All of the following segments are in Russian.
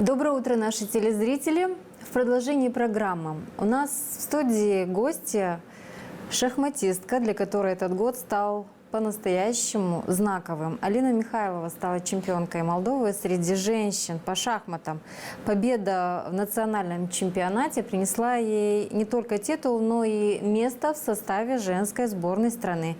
Доброе утро, наши телезрители. В продолжении программы у нас в студии гостья, шахматистка, для которой этот год стал по-настоящему знаковым. Алина Михайлова стала чемпионкой Молдовы среди женщин по шахматам. Победа в национальном чемпионате принесла ей не только титул, но и место в составе женской сборной страны.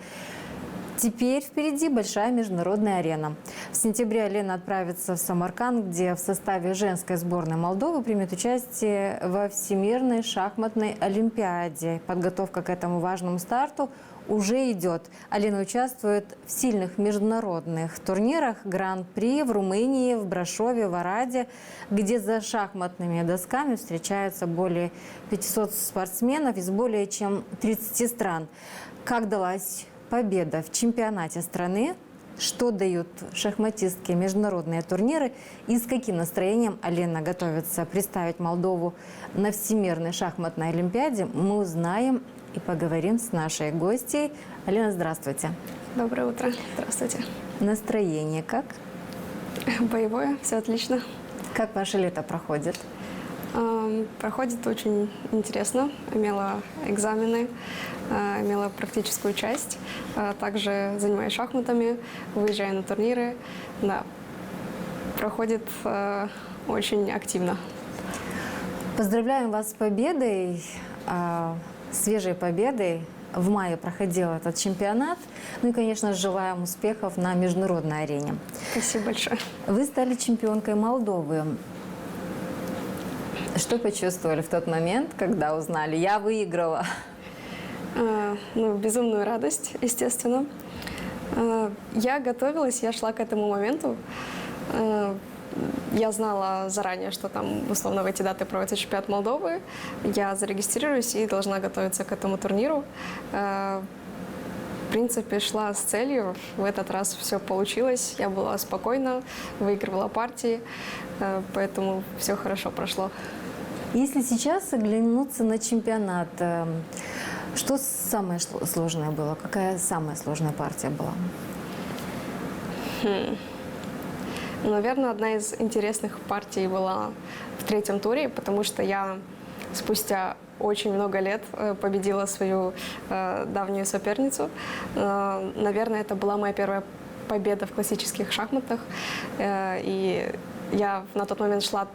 Теперь впереди большая международная арена. В сентябре Алена отправится в Самарканд, где в составе женской сборной Молдовы примет участие во Всемирной шахматной олимпиаде. Подготовка к этому важному старту уже идет. Алена участвует в сильных международных турнирах Гран-при в Румынии, в Брашове, в Араде, где за шахматными досками встречаются более 500 спортсменов из более чем 30 стран. Как далась победа в чемпионате страны, что дают шахматистки международные турниры и с каким настроением Алена готовится представить Молдову на Всемирной шахматной олимпиаде, мы узнаем и поговорим с нашей гостьей. Алена, здравствуйте. Доброе утро. Здравствуйте. Настроение как? Боевое, все отлично. Как ваше лето проходит? Проходит очень интересно. Имела экзамены, имела практическую часть. Также занимаюсь шахматами, выезжаю на турниры. Да, проходит очень активно. Поздравляем вас с победой, свежей победой. В мае проходил этот чемпионат. Ну и, конечно, желаем успехов на международной арене. Спасибо большое. Вы стали чемпионкой Молдовы. Что почувствовали в тот момент, когда узнали, я выиграла? Безумную радость, естественно. Я готовилась, я шла к этому моменту. Я знала заранее, что там, условно, в эти даты проводится чемпионат Молдовы. Я зарегистрируюсь и должна готовиться к этому турниру. В принципе, шла с целью. В этот раз все получилось. Я была спокойна, выигрывала партии, поэтому все хорошо прошло. Если сейчас оглянуться на чемпионат, что самое сложное было? Какая самая сложная партия была? Наверное, одна из интересных партий была в третьем туре, потому что я спустя очень много лет победила свою давнюю соперницу. Наверное, это была моя первая победа в классических шахматах. И я на тот момент шла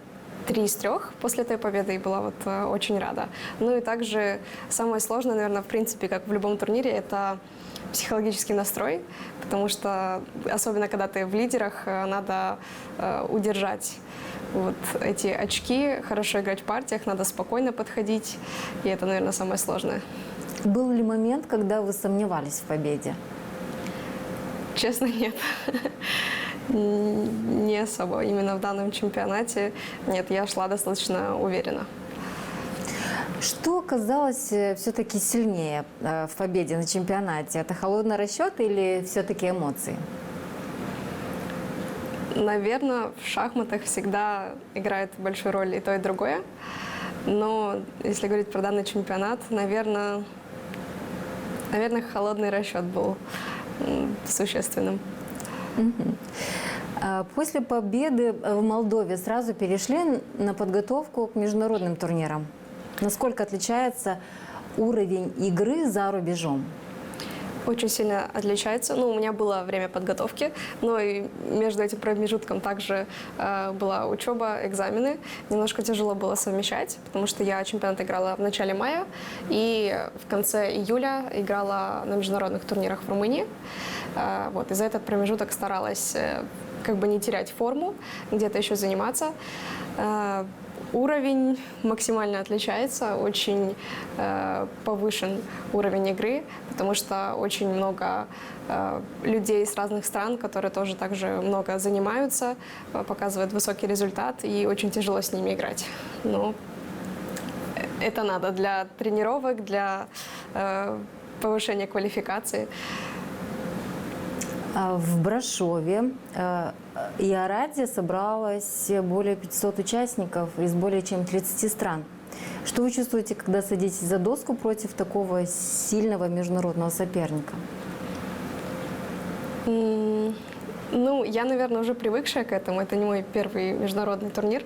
3 из 3 после этой победы и была очень рада. Ну и также самое сложное, наверное, в принципе, как в любом турнире, это психологический настрой, потому что, особенно когда ты в лидерах, надо удержать эти очки, хорошо играть в партиях, надо спокойно подходить, и это, наверное, самое сложное. Был ли момент, когда вы сомневались в победе? Честно, нет. Не особо. Именно в данном чемпионате нет, я шла достаточно уверенно. Что казалось все-таки сильнее в победе на чемпионате? Это холодный расчет или все-таки эмоции? Наверное, в шахматах всегда играет большую роль и то, и другое. Но если говорить про данный чемпионат, наверное, холодный расчет был существенным. После победы в Молдове сразу перешли на подготовку к международным турнирам. Насколько отличается уровень игры за рубежом? Очень сильно отличается. У меня было время подготовки, но и между этим промежутком также была учеба, экзамены. Немножко тяжело было совмещать, потому что я чемпионат играла в начале мая и в конце июля играла на международных турнирах в Румынии. И за этот промежуток старалась не терять форму, где-то еще заниматься. Уровень максимально отличается, очень повышен уровень игры, потому что очень много людей с разных стран, которые тоже также много занимаются, показывают высокий результат, и очень тяжело с ними играть. Но это надо для тренировок, для повышения квалификации. В Брашове и Араде собралось более 500 участников из более чем 30 стран. Что вы чувствуете, когда садитесь за доску против такого сильного международного соперника? Ну, я, наверное, уже привыкшая к этому. Это не мой первый международный турнир.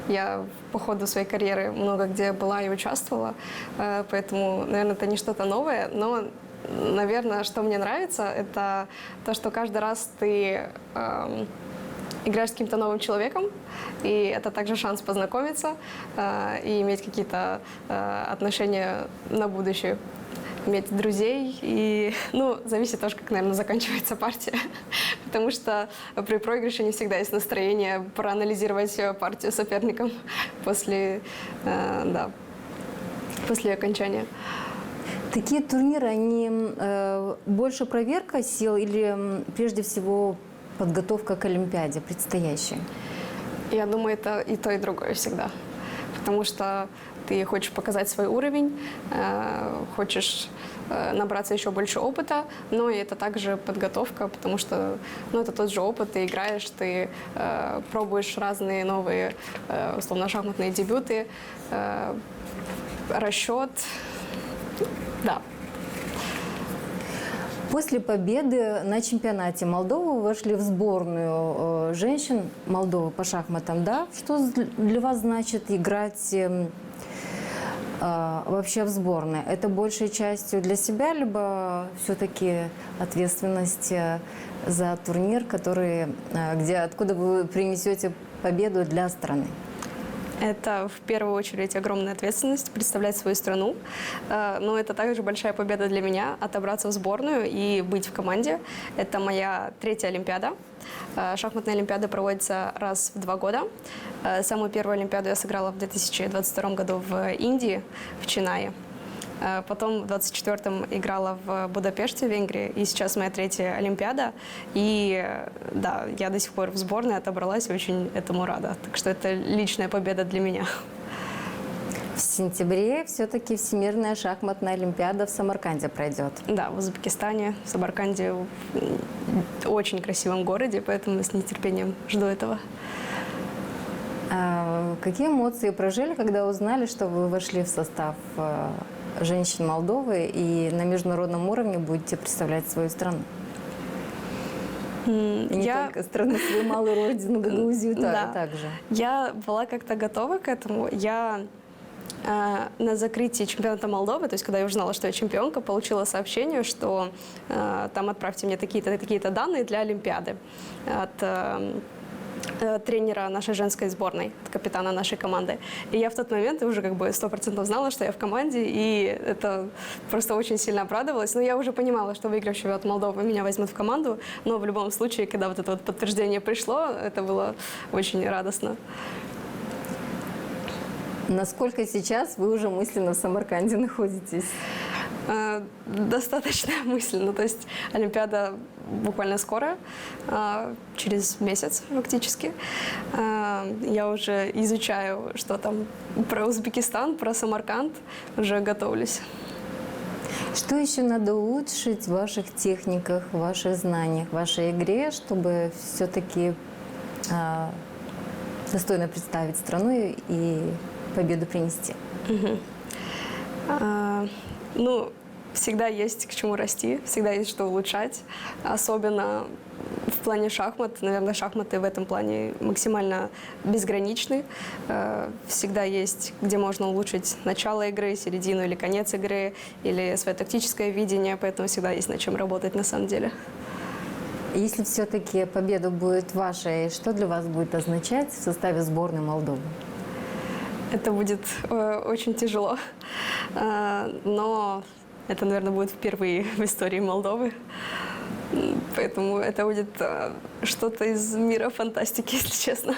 Я по ходу своей карьеры много где была и участвовала, поэтому, наверное, это не что-то новое. Но, наверное, что мне нравится, это то, что каждый раз ты играешь с каким-то новым человеком, и это также шанс познакомиться и иметь какие-то отношения на будущее. Иметь друзей и, ну, зависит тоже, как, наверное, заканчивается партия, потому что при проигрыше не всегда есть настроение проанализировать партию соперником после окончания. Такие турниры, они больше проверка сил или прежде всего подготовка к Олимпиаде предстоящей? Я думаю, это и то, и другое всегда, потому что ты хочешь показать свой уровень, хочешь набраться еще больше опыта, но и это также подготовка, потому что это тот же опыт, ты играешь, ты пробуешь разные новые, условно, шахматные дебюты, расчет, да. После победы на чемпионате Молдовы вы вошли в сборную женщин Молдовы по шахматам. Да? Что для вас значит играть вообще в сборной? Это большей частью для себя, либо все-таки ответственность за турнир, откуда вы принесете победу для страны? Это в первую очередь огромная ответственность представлять свою страну, но это также большая победа для меня отобраться в сборную и быть в команде. Это моя 3-я Олимпиада. Шахматная Олимпиада проводится раз в 2 года. Самую первую Олимпиаду я сыграла в 2022 году в Индии, в Чинае. Потом в 24-м играла в Будапеште, в Венгрии, и сейчас моя 3-я Олимпиада. И да, я до сих пор в сборной отобралась и очень этому рада. Так что это личная победа для меня. В сентябре все-таки Всемирная шахматная Олимпиада в Самарканде пройдет. Да, в Узбекистане, в Самарканде, в очень красивом городе, поэтому с нетерпением жду этого. Какие эмоции прожили, когда узнали, что вы вошли в состав женщин Молдовы и на международном уровне будете представлять свою страну? И не только страну, свою малую родину, Грузию, также. Я была как-то готова к этому. Я на закрытии чемпионата Молдовы, то есть когда я узнала, что я чемпионка, получила сообщение, что там отправьте мне такие-то данные для Олимпиады от тренера нашей женской сборной, капитана нашей команды. И я в тот момент уже 100% знала, что я в команде, и это просто очень сильно обрадовалась. Но я уже понимала, что выиграв чемпионат Молдовы, меня возьмут в команду, но в любом случае, когда вот это вот подтверждение пришло, это было очень радостно. Насколько сейчас вы уже мысленно в Самарканде находитесь? Достаточно мысленно. То есть Олимпиада буквально скоро, через месяц фактически. Я уже изучаю, что там про Узбекистан, про Самарканд, уже готовлюсь. Что еще надо улучшить в ваших техниках, в ваших знаниях, в вашей игре, чтобы все-таки достойно представить страну и победу принести? Всегда есть к чему расти, всегда есть что улучшать. Особенно в плане шахмат. Наверное, шахматы в этом плане максимально безграничны. Всегда есть, где можно улучшить начало игры, середину или конец игры, или свое тактическое видение, поэтому всегда есть над чем работать на самом деле. Если все-таки победа будет вашей, что для вас будет означать в составе сборной Молдовы? Это будет очень тяжело, но это, наверное, будет впервые в истории Молдовы. Поэтому это будет что-то из мира фантастики, если честно.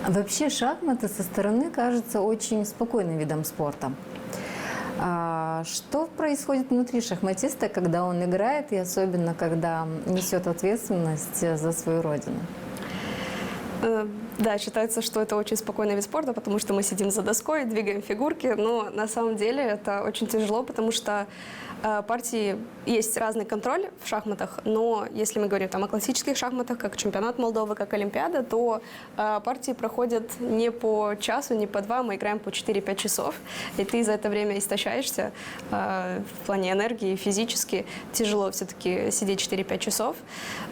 Вообще шахматы со стороны кажется очень спокойным видом спорта. Что происходит внутри шахматиста, когда он играет, и особенно когда несет ответственность за свою родину? Да, считается, что это очень спокойный вид спорта, потому что мы сидим за доской, двигаем фигурки, но на самом деле это очень тяжело, потому что партии есть разный контроль в шахматах, но если мы говорим там о классических шахматах, как чемпионат Молдовы, как Олимпиада, то партии проходят не по часу, не по два, мы играем по 4-5 часов, и ты за это время истощаешься в плане энергии, физически. Тяжело все-таки сидеть 4-5 часов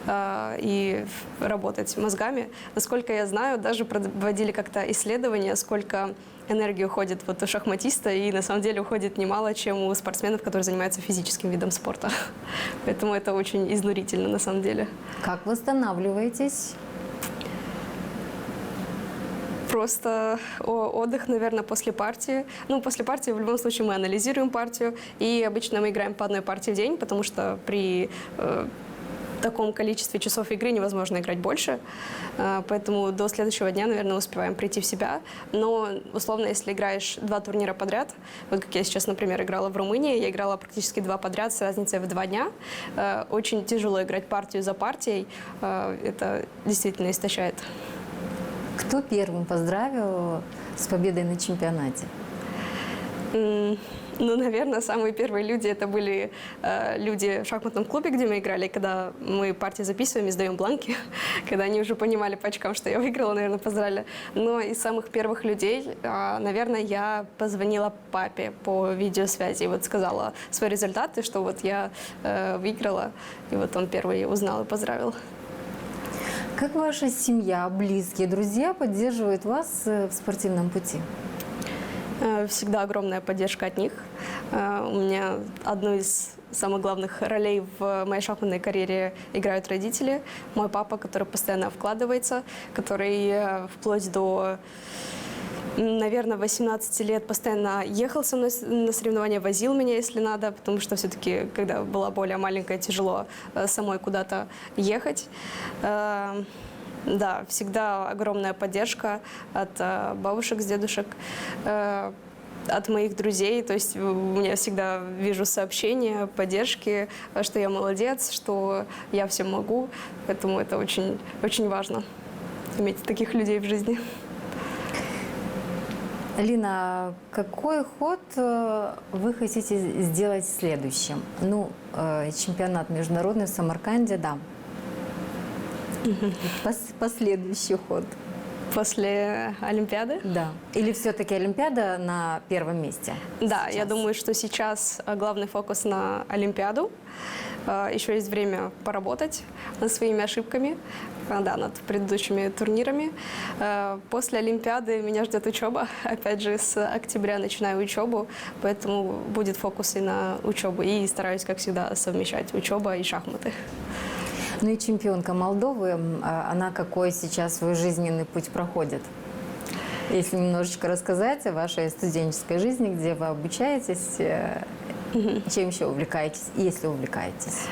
и работать мозгами. Насколько я знаю, даже проводили как-то исследования, сколько энергии уходит вот у шахматиста, и на самом деле уходит немало, чем у спортсменов, которые занимаются физическим видом спорта. Поэтому это очень изнурительно на самом деле. Как восстанавливаетесь? Просто отдых, наверное, после партии. Ну, после партии в любом случае мы анализируем партию, и обычно мы играем по одной партии в день, потому что при таком количестве часов игры невозможно играть больше, поэтому до следующего дня, наверное, успеваем прийти в себя. Но, условно, если играешь 2 турнира подряд, вот как я сейчас, например, играла в Румынии, я играла практически 2 подряд с разницей в 2 дня. Очень тяжело играть партию за партией, это действительно истощает. Кто первым поздравил с победой на чемпионате? Ну, наверное, самые первые люди это были люди в шахматном клубе, где мы играли, когда мы партии записываем и сдаем бланки, когда они уже понимали по очкам, что я выиграла, наверное, поздравили. Но из самых первых людей, наверное, я позвонила папе по видеосвязи и вот сказала свои результаты, что вот я выиграла, и вот он первый узнал и поздравил. Как ваша семья, близкие, друзья поддерживают вас в спортивном пути? Всегда огромная поддержка от них. У меня одну из самых главных ролей в моей шахматной карьере играют родители. Мой папа, который постоянно вкладывается, который вплоть до, наверное, 18 лет постоянно ехал со мной на соревнования, возил меня, если надо, потому что все-таки, когда была более маленькая, тяжело самой куда-то ехать. Да, всегда огромная поддержка от бабушек, с дедушек, от моих друзей. То есть у меня всегда вижу сообщения, поддержки, что я молодец, что я все могу. Поэтому это очень, очень важно, иметь таких людей в жизни. Алина, какой ход вы хотите сделать следующим? Ну, чемпионат международный в Самарканде, да. Последующий ход. После Олимпиады? Да. Или все-таки Олимпиада на первом месте? Да, сейчас? я думаю, что сейчас главный фокус на Олимпиаду. Еще есть время поработать над своими ошибками, да, над предыдущими турнирами. После Олимпиады меня ждет учеба. Опять же, с октября начинаю учебу, поэтому будет фокус и на учебу. И стараюсь, как всегда, совмещать учеба и шахматы. Ну и чемпионка Молдовы, она какой сейчас свой жизненный путь проходит? Если немножечко рассказать о вашей студенческой жизни, где вы обучаетесь, чем еще увлекаетесь, если увлекаетесь?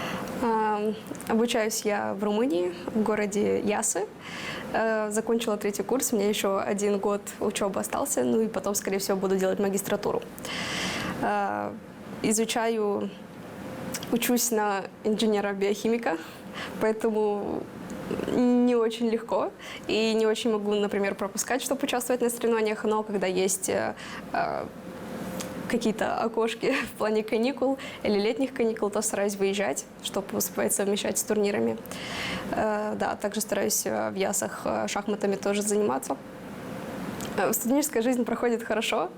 Обучаюсь я в Румынии, в городе Ясы. Закончила 3-й курс, у меня еще 1 год учебы остался, ну и потом, скорее всего, буду делать магистратуру. Учусь на инженера-биохимика, поэтому не очень легко и не очень могу, например, пропускать, чтобы участвовать на соревнованиях, но когда есть какие-то окошки в плане каникул или летних каникул, то стараюсь выезжать, чтобы успевать совмещать с турнирами. Да, также стараюсь в Ясах шахматами тоже заниматься. Студенческая жизнь проходит хорошо,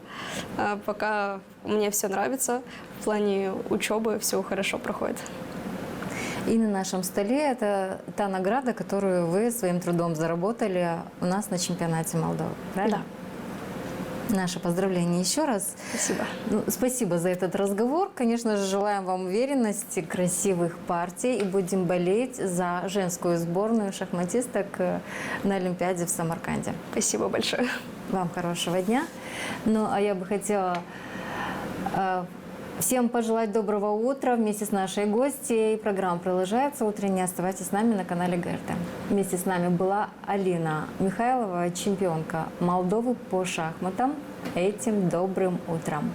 пока мне все нравится, в плане учебы все хорошо проходит. И на нашем столе это та награда, которую вы своим трудом заработали у нас на чемпионате Молдовы, правильно? Да. Наше поздравление еще раз. Спасибо. Ну, спасибо за этот разговор. Конечно же, желаем вам уверенности, красивых партий и будем болеть за женскую сборную шахматисток на Олимпиаде в Самарканде. Спасибо большое. Вам хорошего дня. Ну, а я бы хотела всем пожелать доброго утра вместе с нашей гостьей. Программа продолжается утренняя. Оставайтесь с нами на канале ГРТ. Вместе с нами была Алина Михайлова, чемпионка Молдовы по шахматам. Этим добрым утром.